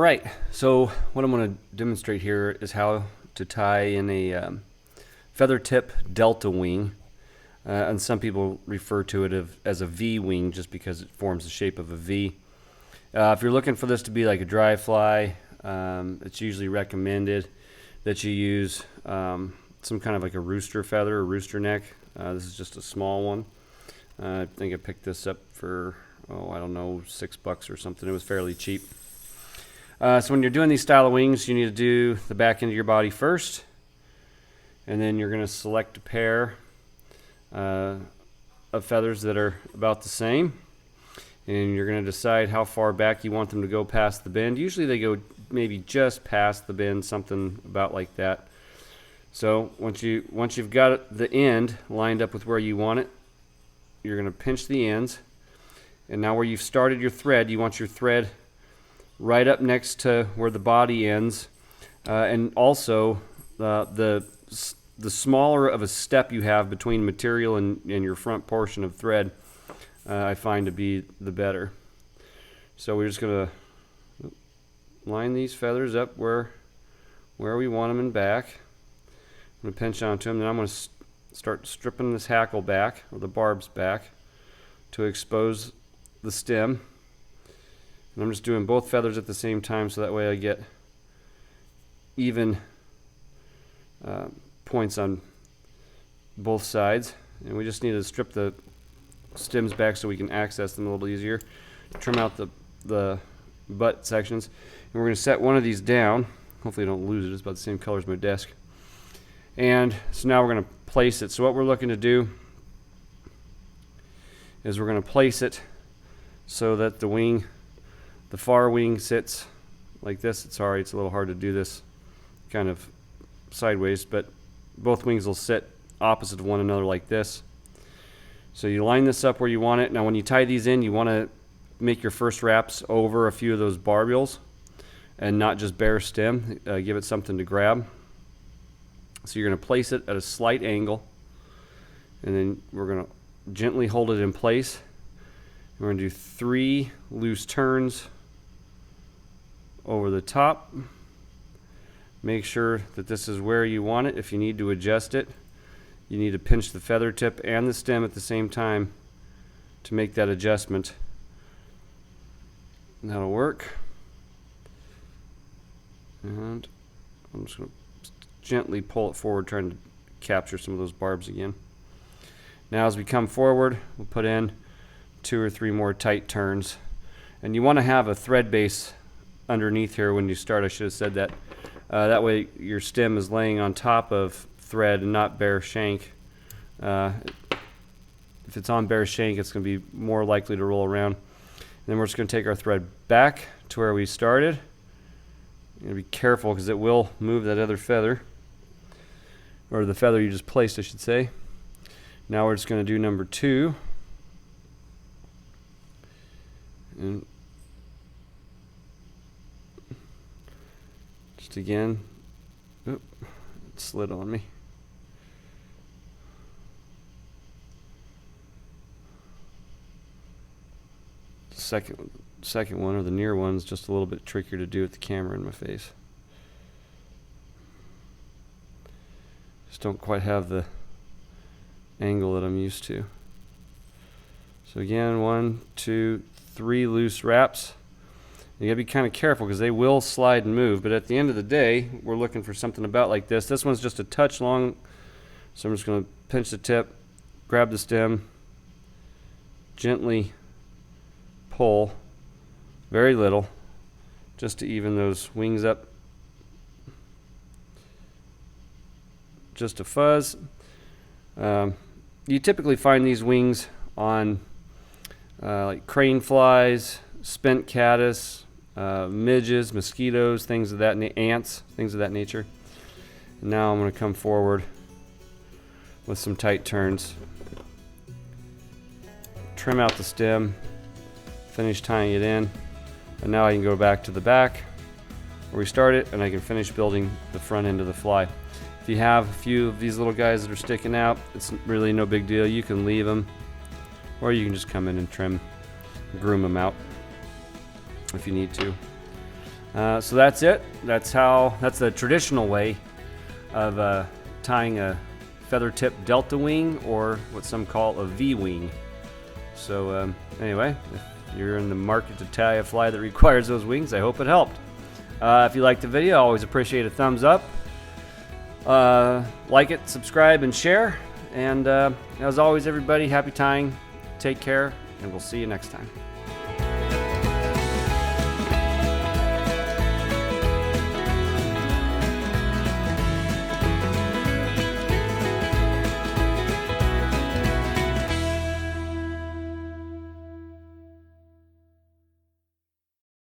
Alright, so what I'm going to demonstrate here is how to tie in a feather tip delta wing, and some people refer to it as a V wing just because it forms the shape of a V. If you're looking for this to be like a dry fly, it's usually recommended that you use some kind of like a rooster feather or rooster neck. This is just a small one. I think I picked this up for, I don't know, $6 or something. It was fairly cheap. So when you're doing these style of wings, you need to do the back end of your body first, and then you're going to select a pair of feathers that are about the same, and you're going to decide how far back you want them to go past the bend. Usually they go maybe just past the bend, something about like that. So once you've got the end lined up with where you want it, you're going to pinch the ends, and now where you've started your thread, you want your thread right up next to where the body ends, and also the smaller of a step you have between material and your front portion of thread, I find to be the better. So we're just going to line these feathers up where we want them in back. I'm going to pinch onto them, then I'm going to start stripping this hackle back, or the barbs back, to expose the stem. And I'm just doing both feathers at the same time, so that way I get even points on both sides. And we just need to strip the stems back so we can access them a little easier. Trim out the butt sections. And we're going to set one of these down. Hopefully I don't lose it. It's about the same color as my desk. And so now we're going to place it. So what we're looking to do is we're going to place it so that the far wing sits like this. Sorry, it's a little hard to do this kind of sideways, but both wings will sit opposite of one another like this. So you line this up where you want it. Now when you tie these in, you want to make your first wraps over a few of those barbules and not just bare stem. Give it something to grab. So you're going to place it at a slight angle, and then we're going to gently hold it in place. We're going to do 3 loose turns over the top. Make sure that this is where you want it. If you need to adjust it, you need to pinch the feather tip and the stem at the same time to make that adjustment. And that'll work. And I'm just going to gently pull it forward, trying to capture some of those barbs again. Now as we come forward, we'll put in 2 or 3 more tight turns. And you want to have a thread base underneath here when you start. I should have said that. That way your stem is laying on top of thread and not bare shank. If it's on bare shank, it's going to be more likely to roll around. And then we're just going to take our thread back to where we started. You're going to be careful because it will move that other feather, or the feather you just placed, I should say. Now we're just going to do number 2. And just again, it slid on me. Second one, or the near one, is just a little bit trickier to do with the camera in my face. Just don't quite have the angle that I'm used to. So again, 1, 2, 3 loose wraps. You gotta be kind of careful because they will slide and move, but at the end of the day, we're looking for something about like this. This one's just a touch long, so I'm just going to pinch the tip, grab the stem, gently pull, very little, just to even those wings up just a fuzz. You typically find these wings on like craneflies, spent caddis, midges, mosquitoes, things of that ants, things of that nature. And now I'm going to come forward with some tight turns. Trim out the stem, finish tying it in, and now I can go back to the back where we started, and I can finish building the front end of the fly. If you have a few of these little guys that are sticking out, it's really no big deal. You can leave them, or you can just come in and trim, groom them out if you need to. So that's it. That's the traditional way of tying a feather tip delta wing, or what some call a V wing. So anyway, if you're in the market to tie a fly that requires those wings, I hope it helped. If you liked the video, I always appreciate a thumbs up. Like it, subscribe, and share. And as always, everybody, happy tying. Take care, and we'll see you next time.